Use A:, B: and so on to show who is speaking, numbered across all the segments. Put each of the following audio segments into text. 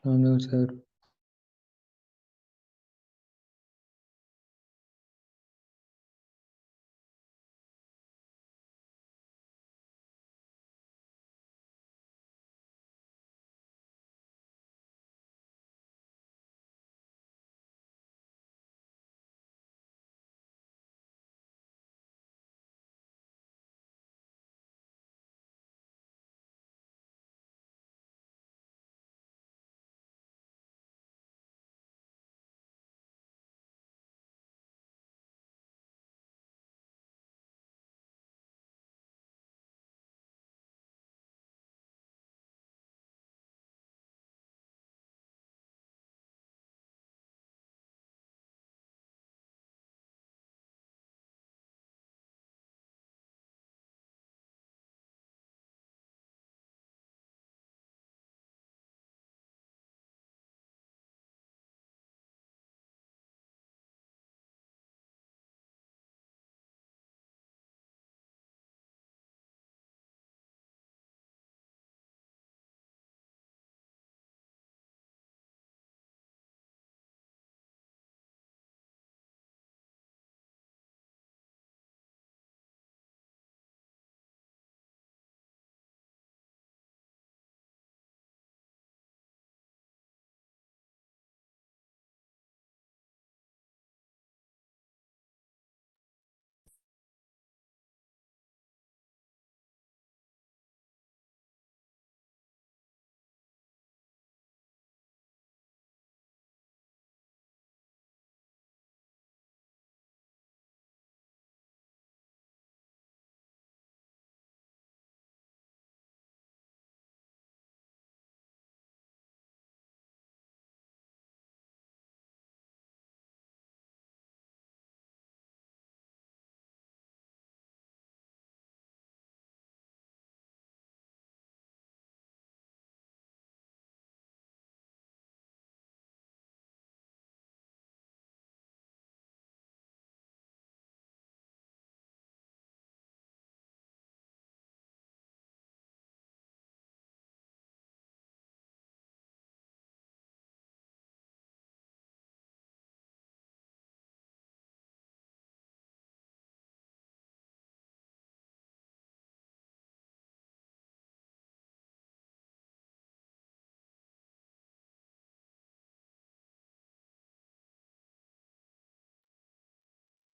A: Hello sir.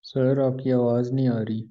A: Sir आपकी आवाज़ नहीं आ रही।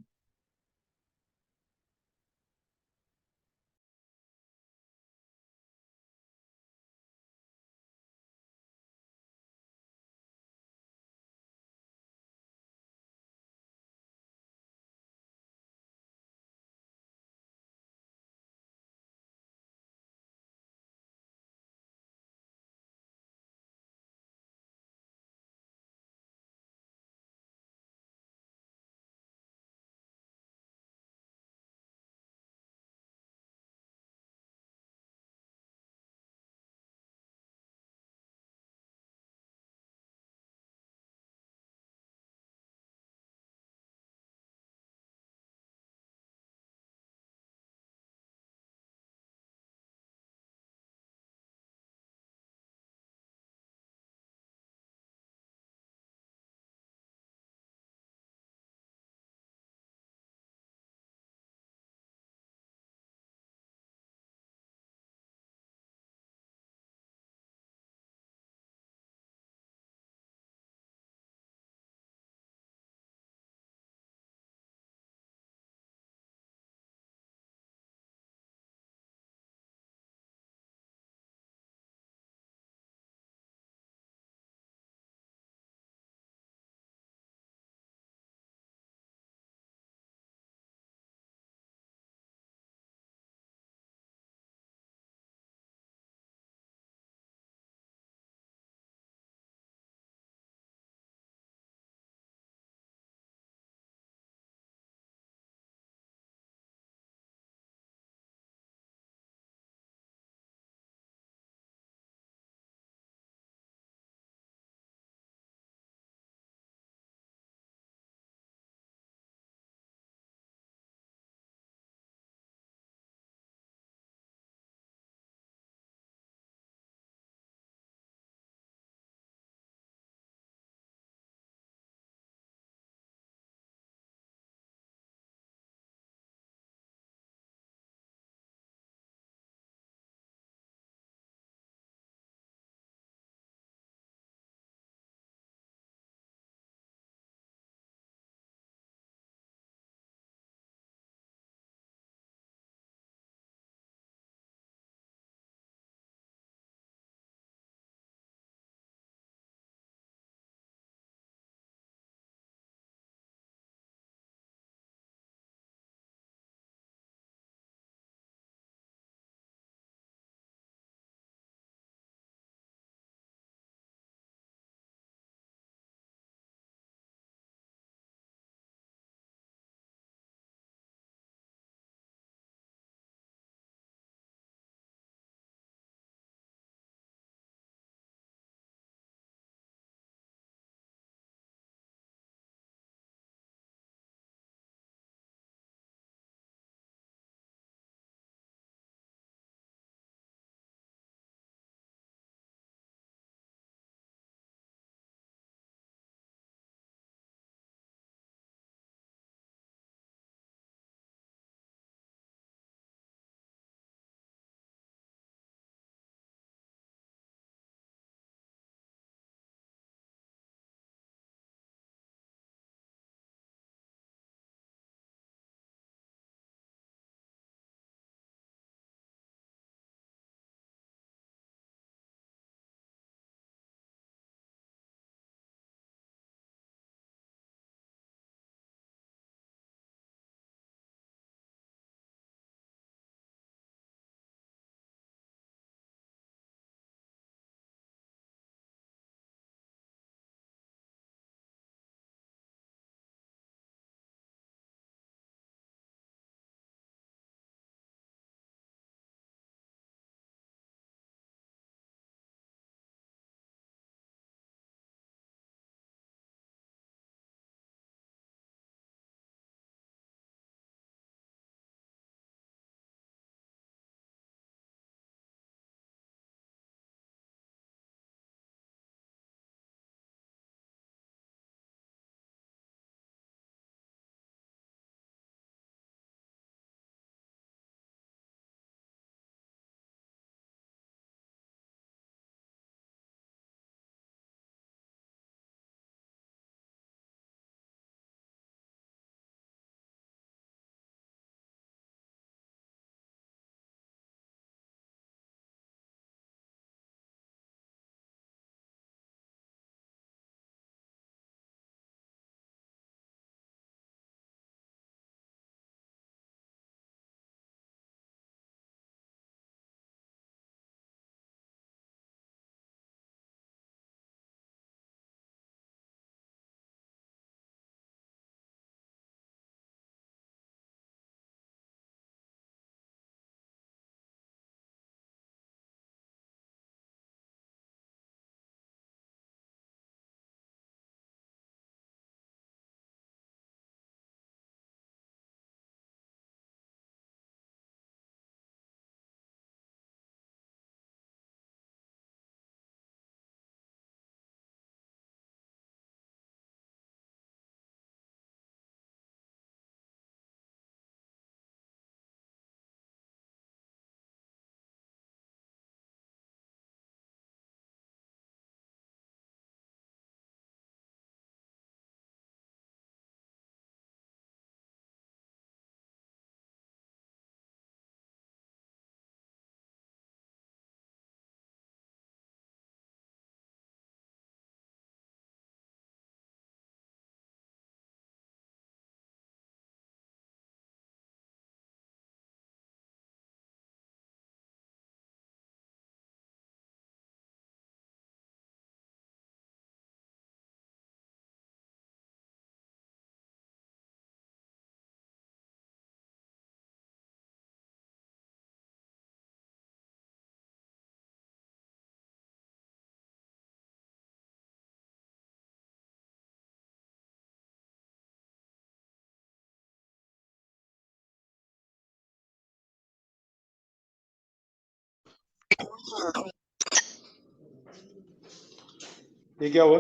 B: ये क्या हुआ?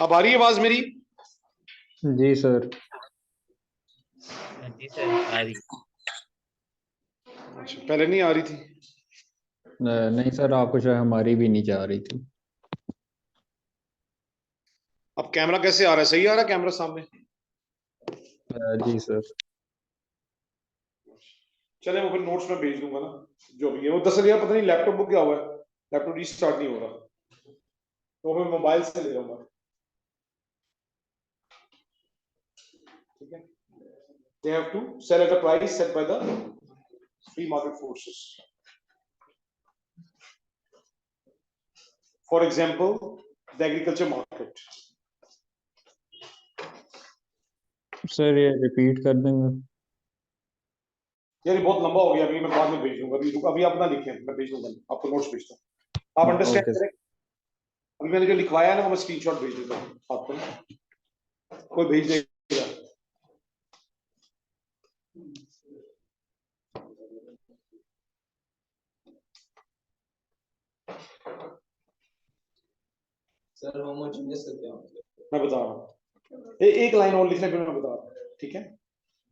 B: अब आ रही है आवाज मेरी?
A: जी सर।
C: जी सर आ रही।
B: अच्छा, पहले नहीं आ रही थी?
A: नहीं सर, आपको शायद हमारी भी नहीं जा रही थी।
B: अब कैमरा कैसे आ रहा है? सही आ रहा है कैमरा सामने?
A: जी सर।
B: चले, वो फिर नोट्स में भेज दूंगा ना जो भी है। वो दरअसल यार पता नहीं लैपटॉप को क्या हुआ है, लैपटॉप रीस्टार्ट नहीं हो रहा, तो मैं मोबाइल से ले जाऊंगा। ठीक है, they have to sell at a price set by the free market forces. For example, the agriculture market.
A: Sir ये रिपीट कर देंगे?
B: यार ये बहुत लंबा हो गया, अभी मैं बाद में भेज दूंगा। अभी आप ना लिखें, मैं भेज दूंगा, आपको नोट्स भेजता हूँ, आप अंडरस्टैंड
A: ओके।
B: करें। अभी मैंने जो लिखवाया है ना, वो मैं स्क्रीनशॉट भेज देता हूँ आपको, कोई भेज देगा।
D: सर वो मुझे चेंजेस करते हैं,
B: मैं बता रहा हूँ, एक लाइन और लिखने, फिर मैं बता रहा हूँ। ठीक है,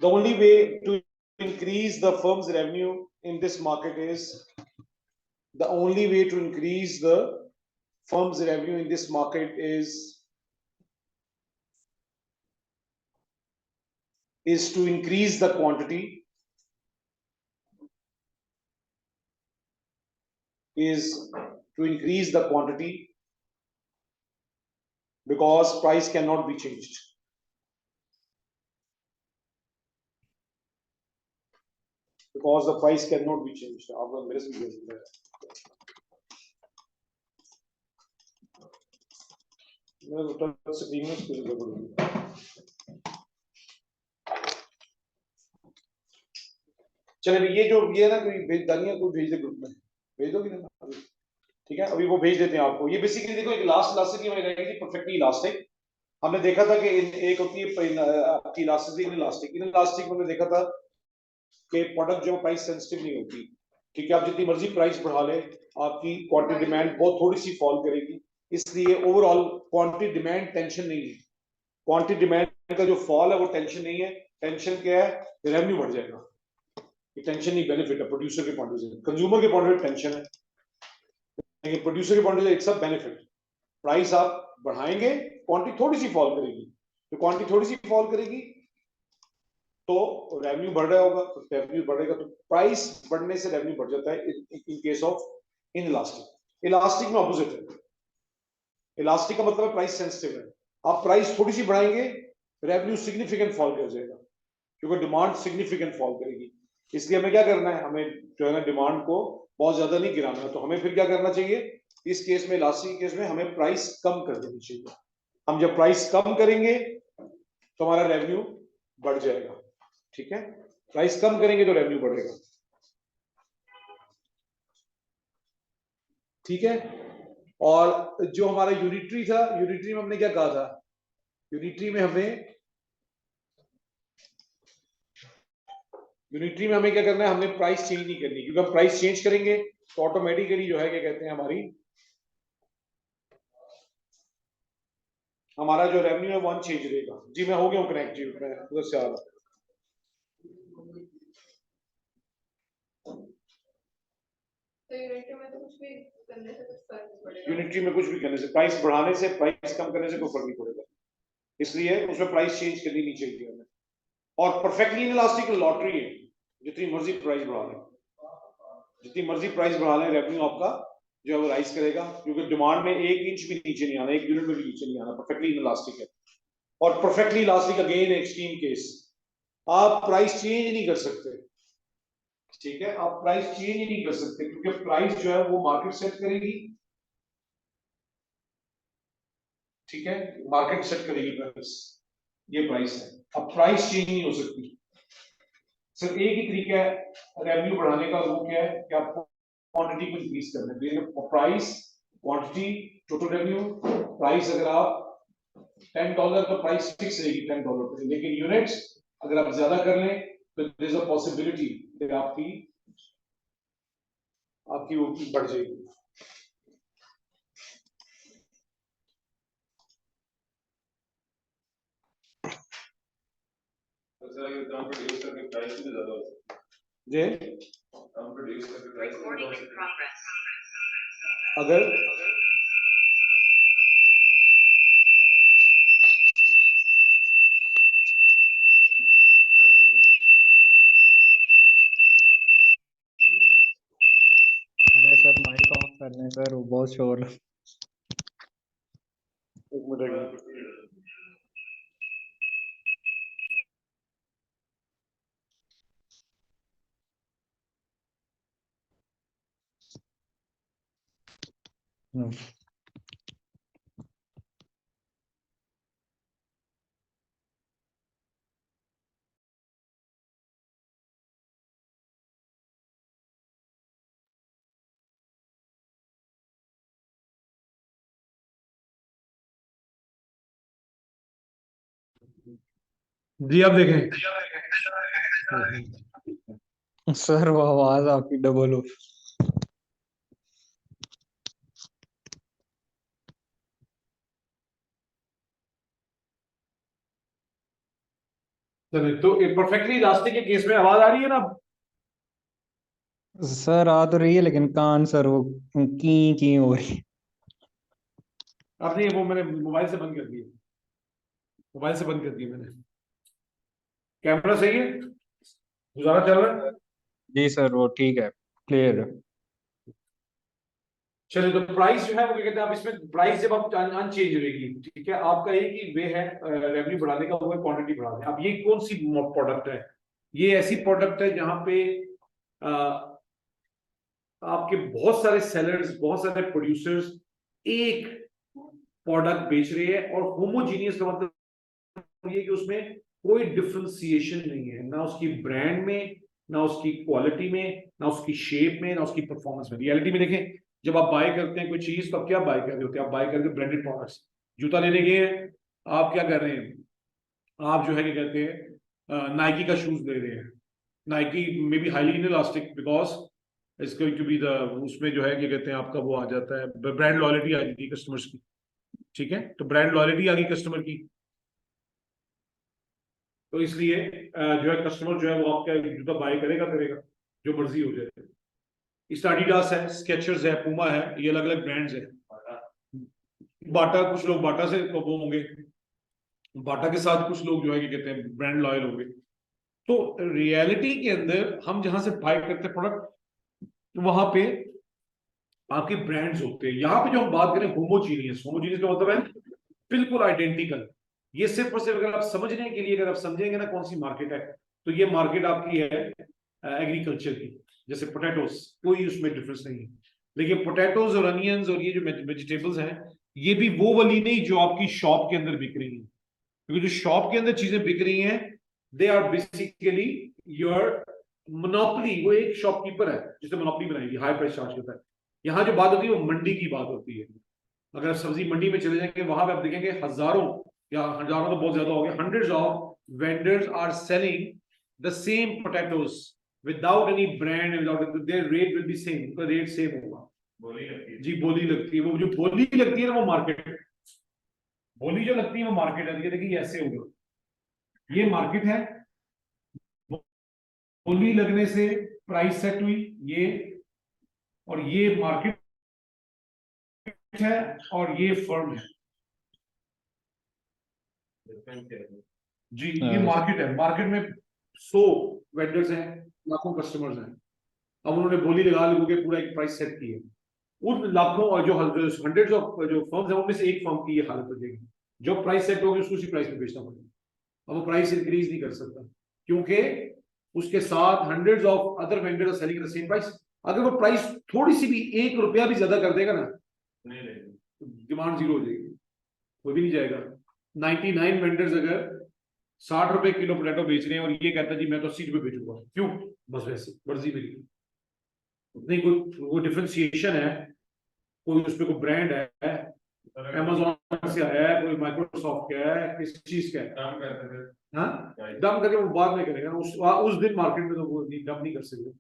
B: the only way to increase the firm's revenue in this market is the only way to increase the firm's revenue in this market is to increase the quantity, because price cannot be changed. Because the price cannot be changed. आप लोग मेरे से भी बोल रहे हैं। मैं तो टच स्क्रीन में स्क्रीन पे बोलूँगा। चलिए, ये जो ये ना कोई भेज दानिया को भेज दे ग्रुप में, भेज दोगे ना? ठीक है, अभी वो भेज देते हैं आपको। ये बेसिकली देखो, एक इलास्टिक की रहेगी, परफेक्टली इलास्टिक। हमने देखा था कि एक होती है आपकी इलास्टिक। इलास्टिक में हमने देखा था कि प्रोडक्ट जो प्राइस सेंसिटिव नहीं होती। ठीक है, आप जितनी मर्जी प्राइस बढ़ा ले, आपकी क्वांटिटी डिमांड बहुत थोड़ी सी फॉल करेगी। इसलिए ओवरऑल क्वांटिटी डिमांड टेंशन नहीं है। क्वांटिटी डिमांड का जो फॉल है वो टेंशन नहीं है। टेंशन क्या है? रेवेन्यू बढ़ जाएगा। ये टेंशन नहीं, बेनिफिट है प्रोड्यूसर के पॉइंट ऑफ व्यू से। कंज्यूमर के पॉइंट ऑफ व्यू टेंशन है, लेकिन प्रोड्यूसर के point of view it's a benefit. Price आप बढ़ाएंगे, क्वांटिटी थोड़ी सी फॉल करेगी। तो क्वांटिटी थोड़ी सी फॉल करेगी तो रेवेन्यू बढ़ रहा होगा, तो रेवेन्यू बढ़ेगा तो प्राइस बढ़ने से रेवेन्यू बढ़ जाता है in case of inelastic. Elastic में ऑपोजिट है। इलास्टिक का मतलब प्राइस सेंसिटिव है। आप प्राइस थोड़ी सी बढ़ाएंगे, रेवेन्यू सिग्निफिकेंट फॉल कर जाएगा, क्योंकि डिमांड सिग्निफिकेंट फॉल करेगी। इसलिए हमें क्या करना है? हमें जो है ना डिमांड को बहुत ज्यादा नहीं गिराना है। तो हमें फिर क्या करना चाहिए? इस केस में, इलास्टिक केस में, हमें प्राइस कम कर देनी चाहिए। हम जब प्राइस कम करेंगे तो हमारा रेवेन्यू बढ़ जाएगा। ठीक है, प्राइस कम करेंगे तो रेवेन्यू बढ़ेगा। ठीक है, और जो हमारा यूनिटरी था, यूनिटरी में हमने क्या कहा था? यूनिटरी में हमें क्या करना है? हमने प्राइस चेंज नहीं करनी, क्योंकि हम प्राइस चेंज करेंगे तो ऑटोमेटिकली जो है क्या कहते हैं, हमारा जो रेवेन्यू है वो अनचेंज रहेगा। जी मैं हो गया हूँ कनेक्ट, जी मैं उधर से आ रहा हूँ। यूनिटरी में कुछ भी करने से, प्राइस बढ़ाने से, प्राइस कम करने से कोई फर्क नहीं पड़ेगा। इसलिए उसमें प्राइस चेंज करनी नहीं चाहिए हमें। और परफेक्टली इनइलास्टिक लॉटरी है, जितनी मर्जी प्राइस बढ़ा लें, जितनी मर्जी प्राइस बढ़ा लें, रेवेन्यू आपका जो है वो राइज करेगा, क्योंकि डिमांड में 1 इंच भी नीचे नहीं आना, 1 यूनिट में भी नीचे नहीं आना। परफेक्टली इनइलास्टिक है। और perfectly elastic again extreme case, आप प्राइस चेंज नहीं कर सकते। ठीक है, आप प्राइस चेंज ही नहीं कर सकते, क्योंकि प्राइस जो है वो मार्केट सेट करेगी। ठीक है, मार्केट सेट करेगी प्राइस, ये प्राइस है। अब प्राइस चेंज नहीं हो सकती। सिर्फ एक ही तरीका है रेवेन्यू बढ़ाने का, वो क्या है कि आपको क्वांटिटी को इंक्रीज करना है। Price, quantity, total revenue. Price अगर आप $10 तो प्राइस फिक्स रहेगी $10 पे, लेकिन यूनिट्स अगर आप ज्यादा कर लें देयर इज अ पॉसिबिलिटी कि आपकी वो बढ़ जाएगी।
C: सर ये काम प्रोड्यूस करके प्राइस भी ज्यादा हो सकता
B: जे
C: है, काम प्रोड्यूस करके प्राइस भी ज्यादा हो सकता है।
B: अगर
A: अरे सर माइक ऑफ कर लें सर, वो बहुत शोर।
B: एक मिनट जी आप देखें
A: सर वो आवाज आपकी डबल हो।
B: चलिए, तो एक परफेक्टली इलास्टिक के केस में आवाज आ रही है ना?
A: सर आ तो रही है लेकिन कान सर वो की हो रही है।
B: अब नहीं, वो मैंने मोबाइल से बंद कर दिया, मोबाइल से बंद कर दिया मैंने। कैमरा सही है, गुजारा चल रहा है।
A: जी सर वो ठीक है, क्लियर है।
B: चलिए, तो प्राइस जो है वो क्या कहते हैं, आप इसमें प्राइस जब आप अनचेंज रहेगी, ठीक है, आपका एक ही वे है रेवेन्यू बढ़ाने का, वो है क्वांटिटी बढ़ाने। अब ये कौन सी प्रोडक्ट है? ये ऐसी प्रोडक्ट है जहां पे अ, आपके बहुत सारे सेलर्स, बहुत सारे प्रोड्यूसर्स एक प्रोडक्ट बेच रहे हैं, और होमोजीनियस का मतलब ये कि उसमें कोई डिफरेंशिएशन नहीं है, ना उसकी ब्रांड में, ना उसकी क्वालिटी में, ना उसकी शेप में, ना उसकी परफॉर्मेंस में। रियलिटी में देखें, जब आप बाय करते हैं कोई चीज, तो आप क्या बाय कर रहे होते हैं? आप बाय करके ब्रांडेड प्रोडक्ट्स। जूता लेने गए हैं, आप क्या कर रहे हैं? आप जो है क्या कहते हैं, नाइकी का शूज ले रहे हैं। Nike may be highly inelastic because it's going to be the, उसमें जो है क्या कहते हैं आपका वो आ जाता है, ब्रांड लॉयल्टी आ जाती है कस्टमर्स की, ठीक है, तो ब्रांड लॉयल्टी आ गई कस्टमर की, तो इसलिए जो है कस्टमर जो है वो आपका जूता बाय करेगा करेगा, जो मर्जी हो जाए। इस एडिडास है, स्केचर्स है, पूमा है, ये अलग अलग ब्रांड्स है। बाटा, कुछ लोग बाटा से वो होंगे, बाटा के साथ कुछ लोग जो है क्या कहते हैं ब्रांड लॉयल होंगे। तो रियलिटी के अंदर हम जहां से बाय करते हैं प्रोडक्ट, वहां पे आपके ब्रांड्स होते हैं। यहाँ पे जो हम बात करें होमोजीनियस, होमोजीनियस का मतलब है बिल्कुल आइडेंटिकल। ये सिर्फ और सिर्फ अगर आप समझने के लिए, अगर आप समझेंगे ना कौन सी मार्केट है, तो ये मार्केट आपकी है एग्रीकल्चर की। जैसे पोटैटोस, कोई उसमें डिफरेंस नहीं है, लेकिन पोटैटोज और अनियंस और ये जो वेजिटेबल्स हैं, ये भी वो वाली नहीं जो आपकी शॉप के अंदर बिक रही है। क्योंकि जो शॉप के अंदर चीजें बिक रही हैं, they are basically your monopoly. वो एक शॉपकीपर है जिसने मोनोपोली बनाई, हाई प्राइस चार्ज करता है। यहाँ जो बात होती है वो मंडी की बात होती है। अगर आप सब्जी मंडी में चले जाएंगे, वहां पे आप देखेंगे हजारों, या हजारों तो बहुत ज्यादा हो गया, hundreds of vendors are selling the same potatoes without any brand, without, there rate will be same, उनका रेट सेम होगा।
C: बोली लगती है
B: जी बोली लगती है, वो जो बोली लगती है ना वो मार्केट, बोली जो लगती है वो मार्केट है। देखिए ऐसे होगा, ये मार्केट है, बोली लगने से प्राइस सेट हुई ये, और ये मार्केट है, और ये फर्म है। जी ये मार्केट है, मार्केट में 100 वेंडर्स हैं, लाखों कस्टमर्स हैं। अब उन्होंने बोली लगा लोगों के पूरा एक प्राइस सेट की है। उन लाखों और जो हंड्रेड्स ऑफ जो फर्म्स हैं, उनमें से एक फर्म की ये हालत हो जाएगी, जो प्राइस सेट होगी उसको उसी प्राइस में बेचना पड़ेगा। अब वो प्राइस इंक्रीज नहीं कर सकता, क्योंकि उसके साथ hundreds of other vendors are selling the same price. अगर वो प्राइस थोड़ी सी भी 1 रुपया भी ज्यादा कर देगा ना, डिमांड जीरो हो जाएगी, कोई भी नहीं जाएगा। 99 वेंडर्स अगर 60 रुपए किलो पोटैटो बेच रहे हैं, और ये कहता है जी मैं तो 80 रुपए बेचूंगा, क्यों? बस वैसे मर्जी मेरी, नहीं कोई वो डिफरेंशिएशन है, कोई उसमें कोई ब्रांड है, अमेजोन से आया है, कोई माइक्रोसॉफ्ट का है, किस चीज का है,
C: काम करते थे
B: हाँ दम करके वो बाद में करेगा, उस दिन मार्केट में तो वो दम नहीं कर सकते,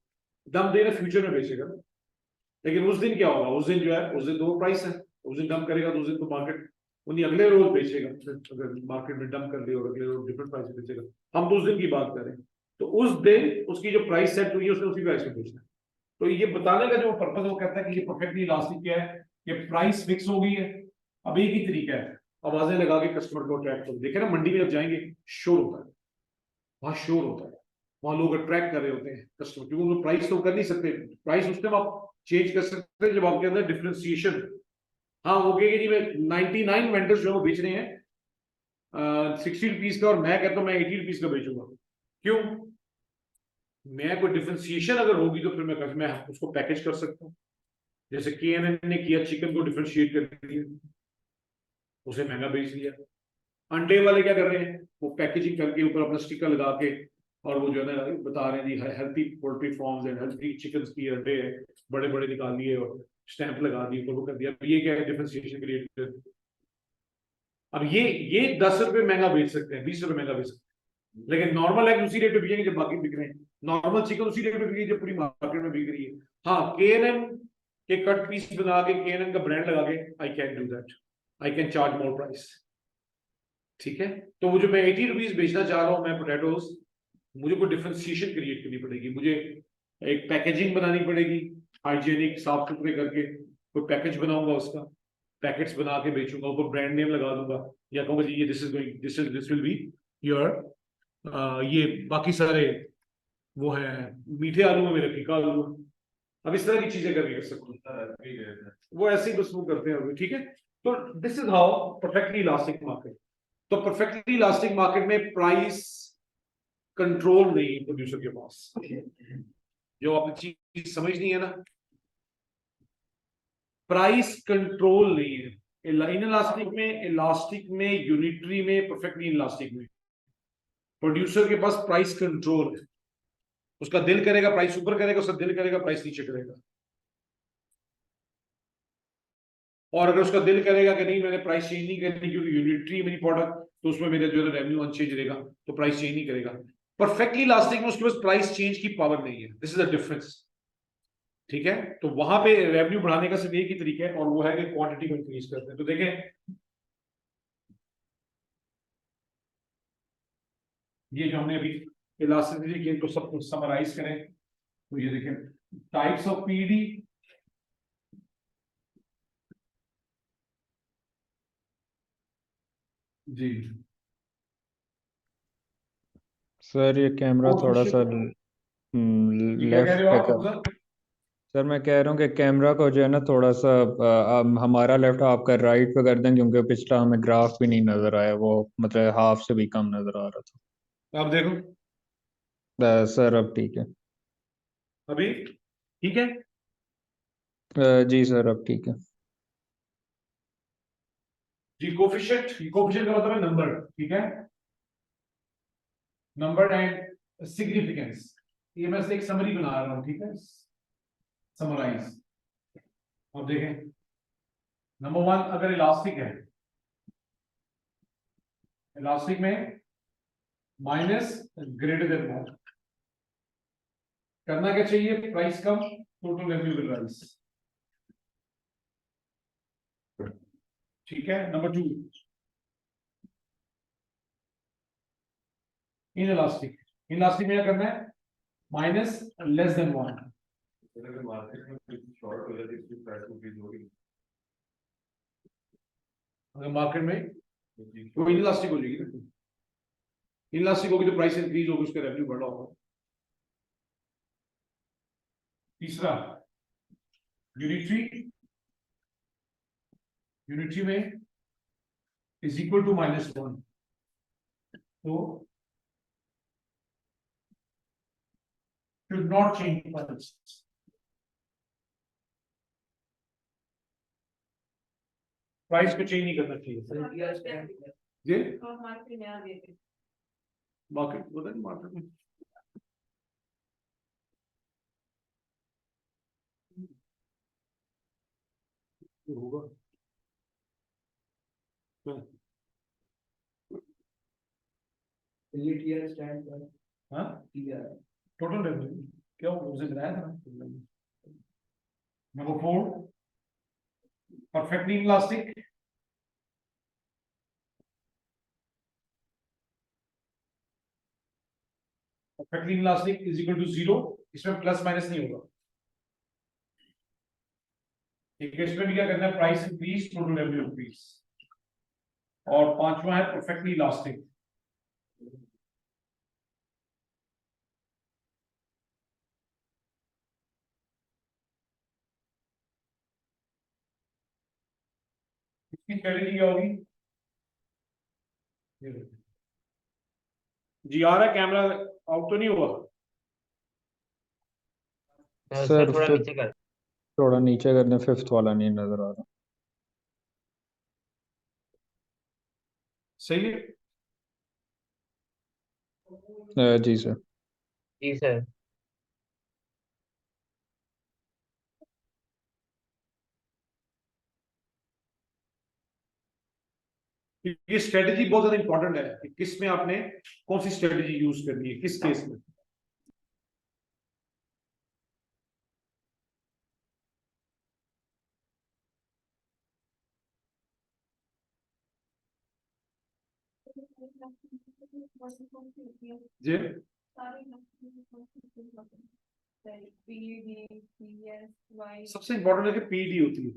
B: दम देना फ्यूचर में बेचेगा ना। लेकिन उस दिन क्या होगा, उस दिन जो है उस दिन दो प्राइस है, उस दिन डंप करेगा तो उस दिन तो मार्केट उन्हीं अगले रोज बेचेगा, अगर मार्केट में डंप कर दिया और अगले रोज डिफरेंट प्राइस पे बेचेगा। हम तो उस दिन की बात करें, तो उस दिन उसकी जो प्राइस सेट हुई है उसने उसी प्राइस पे बेचना है। तो ये बताने का जो पर्पज वो कहता है कि ये परफेक्टली इलास्टिक क्या है, कि प्राइस फिक्स हो गई है। अब एक ही तरीका है, आवाजें लगा के कस्टमर को अट्रैक्ट करो। देखे ना मंडी में जब जाएंगे शोर होता है, वहां शोर होता है, वहां लोग अट्रैक्ट कर रहे होते हैं कस्टमर, क्योंकि उनको प्राइस तो कर नहीं सकते, प्राइस उस टाइम आप चेंज कर सकते हैं जब आपके अंदर डिफरेंशिएशन। हाँ वो कहेगी जी मैं 99 वेंडर्स जो बेच रहे हैं 60 रुपीज का और मैं कहता हूँ मैं 80 रुपीज का बेचूंगा, क्यों? मैं कोई डिफरेंशिएशन अगर होगी तो फिर मैं उसको पैकेज कर सकता हूँ। जैसे KNN ने किया, चिकन को डिफरेंशिएट कर दिया, उसे महंगा बेच दिया। अंडे वाले क्या कर रहे हैं, वो पैकेजिंग करके ऊपर अपना स्टिकर लगा के और वो जो है ना बता रहे हैं जी healthy poultry farms and healthy chicken की अंडे है, बड़े बड़े निकाल लिए और स्टैंप लगा दी ऊपर, वो कर दिया। ये क्या है, डिफरेंशिएशन क्रिएट कर। अब ये 10 रुपए महंगा बेच सकते हैं, 20 रुपए महंगा बेच सकते हैं, लेकिन नॉर्मल एग उसी रेट पे बिकेंगे जब बाकी बिक रहे हैं, नॉर्मल चिकन उसी रेट पे बिकेगी जब पूरी मार्केट में बिक रही है। हाँ KNN के कट पीस बना के KNN का ब्रांड लगा के I can do that, I can charge more price, ठीक है। तो वो जो मैं 80 रुपीज बेचना चाह रहा हूँ मैं पोटैटोज, मुझे कोई डिफरेंशिएशन क्रिएट करनी पड़ेगी, मुझे एक पैकेजिंग बनानी पड़ेगी, हाइजीनिक साफ सुथरे करके कोई पैकेज बनाऊंगा, उसका पैकेट्स बना के बेचूंगा, ऊपर ब्रांड नेम लगा दूंगा, या कहूंगा जी ये दिस विल बी योर ये बाकी सारे वो है मीठे आलू में मेरे फीका आलू है। अब इस तरह की चीजें करके कर सकते हैं, वो ऐसे ही बस वो करते हैं, ठीक है। तो this is how perfectly elastic market. तो परफेक्टली इलास्टिक मार्केट में प्राइस कंट्रोल नहीं है प्रोड्यूसर के पास, जो आपने चीज समझनी है ना, प्राइस कंट्रोल नहीं है इन इलास्टिक में यूनिटरी में परफेक्टली इलास्टिक में प्रोड्यूसर के पास प्राइस कंट्रोल है। उसका दिल करेगा प्राइस ऊपर करेगा, उसका दिल करेगा प्राइस नीचे करेगा। और अगर उसका दिल करेगा कि नहीं मैंने प्राइस चेंज नहीं करनी क्योंकि यूनिटरी मेरी प्रोडक्ट, तो उसमें मेरा जो है रेवेन्यू अनचेंज रहेगा, तो प्राइस चेंज नहीं करेगा। परफेक्टली इलास्टिक में उसके पास प्राइस चेंज की पावर नहीं है, दिस इज द डिफरेंस, ठीक है। तो वहां पे रेवेन्यू बढ़ाने का सिर्फ एक ही तरीका है और वो है कि क्वांटिटी को इंक्रीज करते हैं। तो देखें ये जो हमने अभी इलास्टिसिटी की इनको सब कुछ समराइज करें, तो ये देखें टाइप्स ऑफ पीडी, जी
A: सर ये कैमरा थोड़ा सा
B: ये क्या कह
A: लेफ्ट
B: रहे हो
A: पे
B: आप
A: कर।
B: सर?
A: सर मैं कह रहा हूँ कि कैमरा को जो है ना थोड़ा सा हमारा लेफ्ट आपका राइट पे कर दें, क्योंकि पिछला हमें ग्राफ भी नहीं नजर आया, वो मतलब हाफ से भी कम नजर आ रहा
B: आप देखो
A: था। सर अब ठीक है।
B: अभी ठीक है।
A: जी सर अब ठीक है।
B: जी कोफिशिएंट का मतलब है नंबर, ठीक है, नंबर एंड सिग्निफिकेंस। ये मैं से एक समरी बना रहा हूं, ठीक है, समराइज। अब देखें नंबर वन, अगर इलास्टिक है, इलास्टिक में माइनस ग्रेटर देन वन, करना क्या चाहिए, price come total revenue will rise, ठीक है। नंबर टू, इन इलास्टिक में क्या करना है, माइनस लेस देन वन।
C: अगर मार्केट में शॉर्ट हो जाती है तो प्राइस इंक्रीज होगी,
B: अगर मार्केट में तो इनलास्टिक हो जाएगी ना, इनलास्टिक होगी तो प्राइस इंक्रीज होगी, उसका रेवेन्यू बढ़ा होगा। तीसरा यूनिटरी, यूनिटरी में is equal to minus one, तो should not change price, price को चेंज नहीं करना चाहिए जी। मार्केट पता नहीं मार्केट में होगा,
D: TR स्टैंड पर
B: हाँ
D: TR
B: टोटल रेवेन्यू क्या उसे बताया था number 4 perfectly elastic is equal to 0 इसमें प्लस माइनस नहीं होगा ठीक है इसमें भी क्या करना है price increase total revenue increase और पांचवा है परफेक्टली इलास्टिक इसकी स्ट्रेटजी क्या होगी जी आ रहा है कैमरा आउट तो नहीं हुआ
A: सर
E: थोड़ा
A: फिफ्थ
E: नीचे कर।
A: थोड़ा नीचे करने, फिफ्थ वाला नहीं नजर आ
B: सही है
A: रहा। जी सर।
E: जी सर।
B: ये स्ट्रेटजी बहुत ज्यादा इंपॉर्टेंट है कि किस में आपने कौन सी स्ट्रेटजी यूज करनी है किस केस में जी सबसे इंपॉर्टेंट है कि पीडी होती है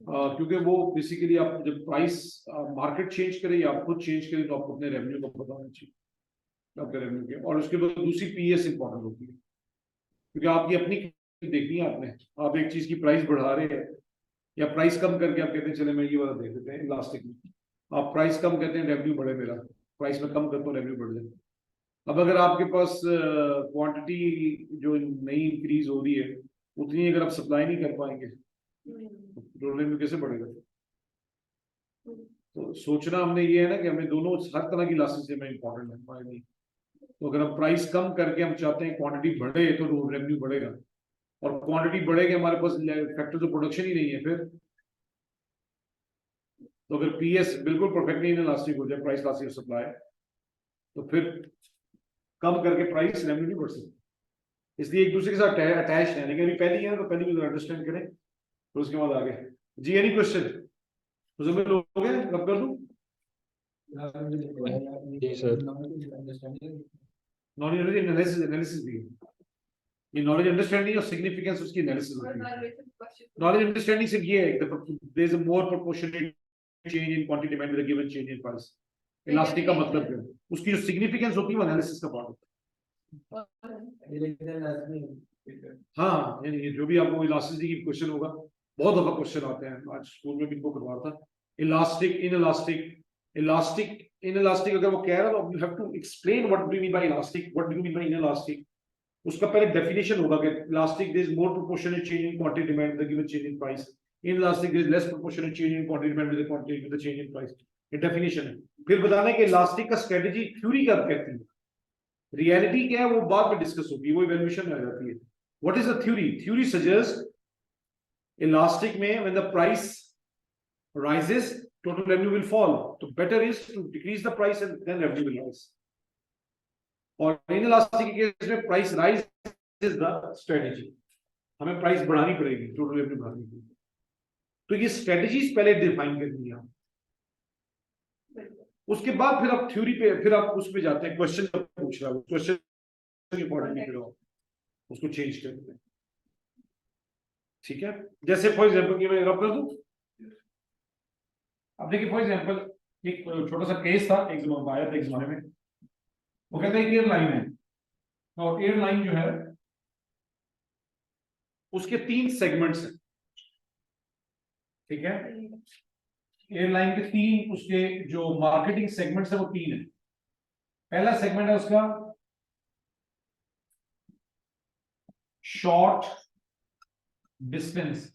B: क्योंकि वो बेसिकली आप जब प्राइस मार्केट चेंज करे या आप खुद चेंज करें तो आपको अपने रेवेन्यू को पता होना चाहिए आपके रेवेन्यू के और उसके बाद दूसरी पीएस इंपॉर्टेंट होती है क्योंकि आपकी अपनी देखनी है आपने आप एक चीज की प्राइस बढ़ा रहे हैं या प्राइस कम करके आप कहते हैं चले मैं ये वाला देख लेते हैं इलास्टिक में आप प्राइस कम करते हैं रेवेन्यू बढ़े मेरा प्राइस में कम करता हूँ रेवेन्यू बढ़ जाए अब अगर आपके पास क्वांटिटी जो नई इंक्रीज हो रही है उतनी अगर आप सप्लाई नहीं कर पाएंगे तो रेवेन्यू कैसे बढ़ेगा तो सोचना हमने ये है ना कि हमें दोनों हर तरह की लाइसेंस में इंपॉर्टेंट है हमारे लिए तो अगर हम प्राइस कम करके हम चाहते हैं क्वांटिटी बढ़े तो रेवेन्यू बढ़ेगा और क्वांटिटी बढ़ेगी हमारे पास फैक्टर तो प्रोडक्शन ही नहीं है फिर तो अगर पीएस बिल्कुल परफेक्टली इलास्टिक हो जाए प्राइस इलास्टिक सप्लाई तो फिर कम करके प्राइस रेवेन्यू नहीं बढ़ सकती इसलिए एक दूसरे के साथ अटैच है लेकिन अभी पहली है तो पहली भी अंडरस्टैंड करें तो उसके बाद आगे जी एनी क्वेश्चन तो जब लोग हैं कब कर दूं
A: जी सर।
B: नॉलेज एनालिसिस भी है ये नॉलेज अंडरस्टैंडिंग और सिग्निफिकेंस उसकी एनालिसिस होती है नॉलेज अंडरस्टैंडिंग सिर्फ ये है there is a more proportionate change in quantity demand with a given change in price elastic का मतलब क्या है उसकी जो सिग्निफिकेंस होती है वो एनालिसिस का पार्ट होता है हाँ यानी जो भी आपको इलास्टिसिटी की क्वेश्चन होगा बहुत दफा क्वेश्चन आते हैं आज स्कूल में भी इनको करवा था इलास्टिक इनइलास्टिक अगर वो कह रहा है तो you have to explain what do you mean by elastic what do you mean by inelastic उसका पहले डेफिनेशन होगा कि elastic there is more proportionate change in quantity demand with the given change in price inelastic there is less proportionate change in quantity demand with the quantity with the change in price ये definition है फिर बताना है कि elastic का strategy theory क्या कहती है रियलिटी क्या है वो बाद में डिस्कस होगी वो इवैल्यूएशन में आ जाती है what is the theory theory suggest elastic में when the price rises total revenue will fall so better is to decrease the price and then revenue will rise और inelastic के केस में price rise is the strategy हमें price बढ़ानी पड़ेगी total revenue बढ़ाने के लिए तो ये स्ट्रेटजीज पहले डिफाइन करनी है उसके बाद फिर आप थ्योरी पे फिर आप उस पे जाते हैं क्वेश्चन पूछ रहा है क्वेश्चन इंपॉर्टेंट नहीं करो उसको चेंज करते हैं ठीक है जैसे फॉर एग्जांपल कि मैं रब कर दूं अब देखिए फॉर एग्जांपल एक छोटा सा केस था एक आया था एक जमाने में वो कहते हैं एयरलाइन है और एयरलाइन जो है उसके 3 सेगमेंट्स हैं ठीक है एयरलाइन के 3 उसके जो मार्केटिंग सेगमेंट्स है वो 3 है पहला सेगमेंट है उसका शॉर्ट डिस्टेंस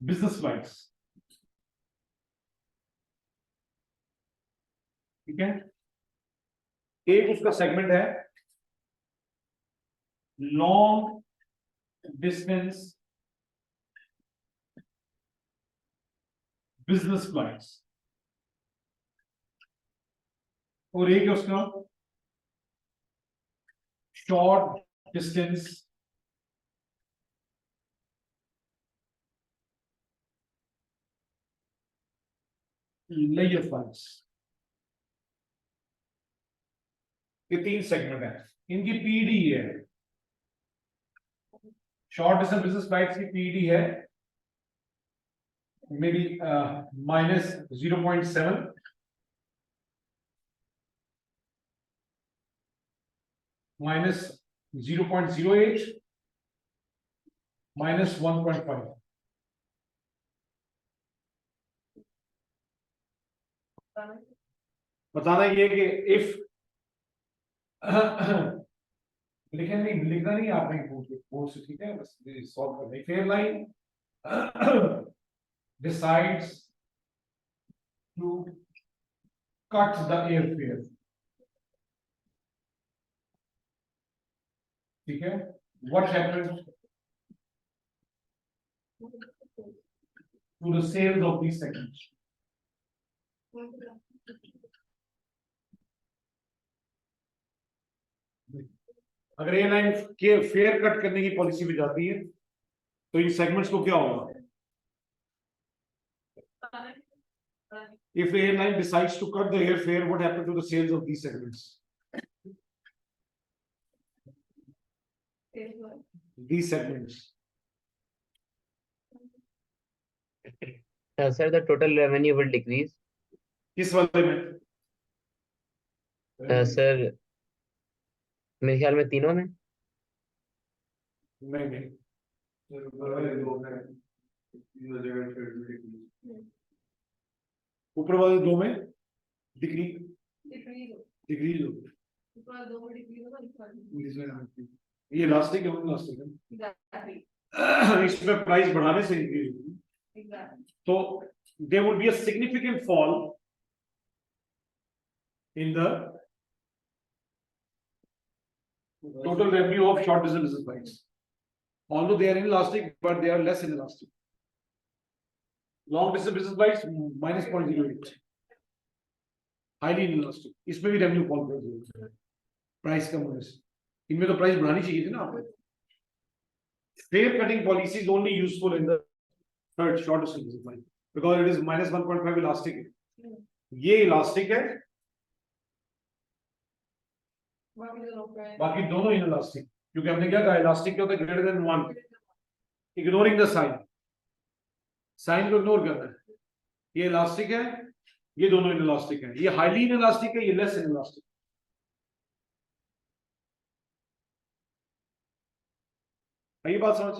B: बिजनेस फ्लाइट्स ठीक है एक उसका सेगमेंट है लॉन्ग डिस्टेंस
E: बिजनेस फ्लाइट्स, और एक है उसका शॉर्ट डिस्टेंस लेजर फ्लाइट्स। ये 3 सेगमेंट है, इनकी पीडी है, शॉर्ट डिस्टेंस बिजनेस फ्लाइट्स की पीडी है मेरी -0.7, -0.08, -1.5। बताना ये कि इफ लिखना नहीं आपने बोर्ड से, ठीक है, बस सॉल्व करना है। Airline decides to cut the airfare, ठीक है, what happens to the sales of these segments? अगर एयरलाइन के फेयर कट करने की पॉलिसी में जाती है तो इन सेगमेंट्स को क्या होगा? If airline decides to cut the airfare, what happens to the sales of these segments? These segments.
F: Sir, the total revenue will decrease.
E: किस वाले में?
F: Sir, मेरे ख्याल में तीनों में।
E: नहीं ऊपर वाले 2 में डिक्रीज हो। ये इलास्टिक है, इलास्टिक है, इसमें प्राइस बढ़ाने से इंक्रीज होगी, तो there would be a significant fall in the total revenue of short distance business flights, although they are inelastic, but they are less inelastic. Long distance business flights -0.08, highly inelastic, इसमें भी revenue fall कर देगा price कम होने से। इनमें तो price बढ़ानी चाहिए थी ना आपको। Fare cutting policy is only useful in the third short distance business flight because it is -1.5 elastic है, ये इलास्टिक है, बाकी दोनों इनइलास्टिक, क्योंकि हमने क्या कहा, इलास्टिक क्या होता है, greater than 1, ignoring the sign, sign को इग्नोर करना है। ये इलास्टिक है, ये दोनों इनइलास्टिक है, ये हाईली इनइलास्टिक है, ये लेस इनइलास्टिक। ये बात समझ?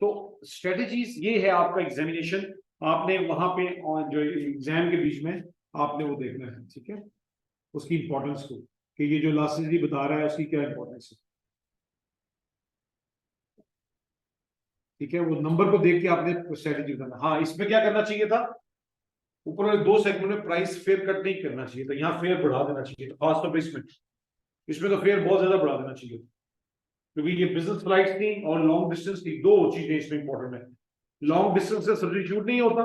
E: तो स्ट्रेटजीज ये है आपका एग्जामिनेशन, आपने वहां पे जो एग्जाम के बीच में आपने वो देखना है, ठीक है, उसकी इंपॉर्टेंस को, कि ये जो इलास्टिसिटी बता रहा है उसकी क्या इंपॉर्टेंस है, ठीक है, वो नंबर को देख के आपने स्ट्रेटजी बताना। हाँ, इसमें क्या करना चाहिए था, ऊपर वाले 2 सेगमेंट में प्राइस फेयर कट नहीं करना चाहिए था, यहाँ फेयर बढ़ा देना चाहिए था, खासतौर पर इसमें तो फेयर बहुत ज्यादा बढ़ा देना चाहिए, क्योंकि ये बिजनेस फ्लाइट्स थी और लॉन्ग डिस्टेंस की, 2 चीजें इसमें इंपॉर्टेंट है। लॉन्ग डिस्टेंस से सब्स्टिट्यूट नहीं होता,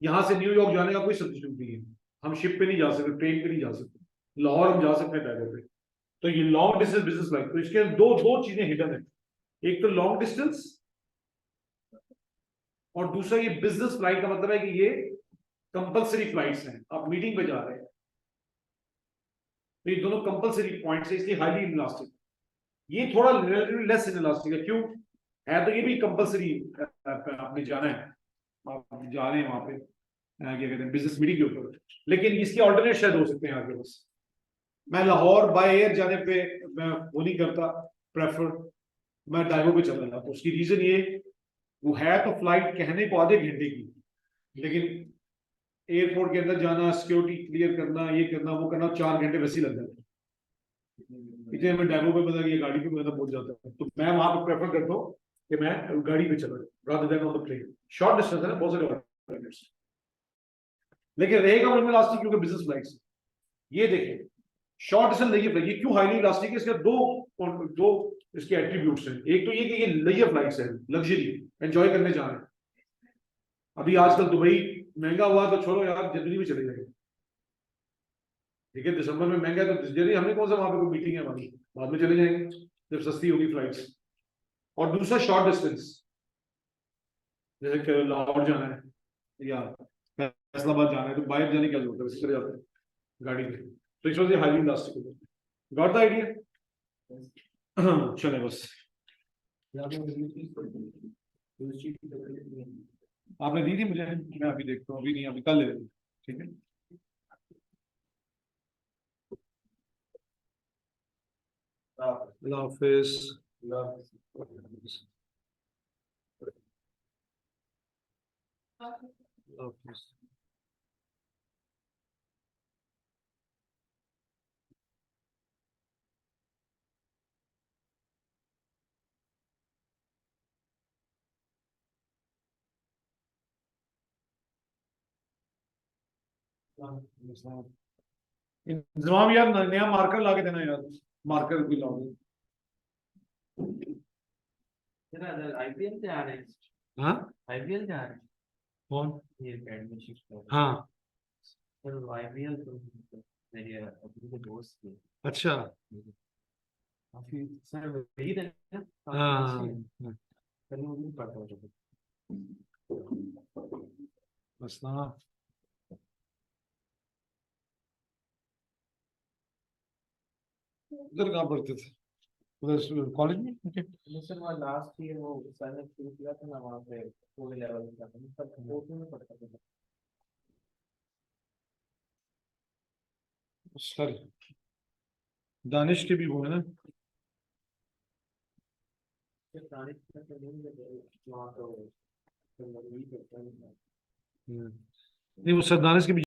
E: यहां से न्यूयॉर्क जाने का कोई सब्स्टिट्यूट नहीं है, हम शिप पे नहीं जा सकते, ट्रेन पे नहीं जा सकते, लाहौर हम जा सकते हैं टाइगर पे, तो ये लॉन्ग डिस्टेंस बिजनेस फ्लाइट, तो इसके दो चीजें हिडन है, एक तो लॉन्ग डिस्टेंस और दूसरा ये बिजनेस फ्लाइट का मतलब है कि ये कंपलसरी फ्लाइट्स हैं, आप मीटिंग पे जा रहे हैं, तो ये दोनों कंपलसरी पॉइंट्स है, इसलिए हाईली इनइलास्टिक। ये थोड़ा रिलेटिवली लेस इनइलास्टिक है, क्यों है, तो ये भी कंपलसरी, आपने जाना है, आप जा रहे हैं वहां पे, क्या कहते हैं, बिजनेस मीटिंग के ऊपर, लेकिन इसके ऑल्टरनेट शायद हो सकते हैं आपके पास। मैं लाहौर बाय एयर जाने पे मैं वो नहीं करता प्रेफर, मैं डाइवो पे चला जाता, तो उसकी रीजन ये, वो है तो फ्लाइट कहने को आधे घंटे की, लेकिन एयरपोर्ट के अंदर जाना, सिक्योरिटी क्लियर करना, ये करना वो करना, 4 घंटे वैसे ही लग जाते हैं, इसलिए मैं डाइवो पे पता कि गाड़ी पे पहुंच जाता है, तो मैं वहां पर प्रेफर करता हूँ कि मैं गाड़ी पे चला जाऊँ rather than on the train. Short distance है ना, बहुत सारे ऑल्टरनेट्स, लेकिन रहेगा वो इलास्टिक क्योंकि बिजनेस फ्लाइट्स। ये देखिए शॉर्ट डिस्टेंस लेजर फ्लाइट, ये क्यों हाईली इलास्टिक है, इसके दो इसके एट्रीब्यूट्स हैं, एक तो ये कि ये लेजर फ्लाइट्स है, लग्जरी एंजॉय करने जा रहे हैं, अभी आजकल दुबई महंगा हुआ तो छोड़ो यार, जनवरी में चले जाएंगे। ठीक है, दिसंबर में महंगा है तो जनवरी, हमने कौन सा वहां पे कोई मीटिंग है हमारी, बाद में चले जाएंगे जब सस्ती होगी फ्लाइट्स। और दूसरा शॉर्ट डिस्टेंस, जैसे कि लाहौर जाना है या फैसलाबाद जाना है तो बाइक जाने की क्या जरूरत है, बस चले जाते हैं गाड़ी में। तो इस वजह से हाईली इलास्टिक होता है। Got the idea? चले बस। आपने दी थी मुझे, मैं अभी देखता हूँ, अभी नहीं, अभी कल ले लेंगे। ठीक है, अल्लाह हाफिज। अल्लाह हाफिज। इंतजाम यार, नया मार्कर ला के देना यार, मार्कर भी लाओ।
D: आईपीएल से आ रहे हैं,
E: हाँ
D: आईपीएल से आ रहे हैं
E: कौन?
D: ये एडमिशन।
E: हाँ
D: सर आईपीएल तो मेरी अपनी के दोस्त थे
E: अच्छा।
D: काफी, सर वही थे ना, काफी
E: हाँ
D: अच्छे हैं। सर वो भी पढ़ता होता था।
E: बस ना, उधर कहाँ पढ़ते थे, उधर कॉलेज में? Okay.
D: सर वहाँ लास्ट ईयर वो सर ने शुरू किया था ना वहाँ पे, पूरे लेवल का था, सर कोचिंग में पढ़ता था।
E: सर दानिश के भी वो है ना।
D: सर तारीख का तो नहीं है, वहाँ तो वही करता है।
E: नहीं, वो सर दानिश के भी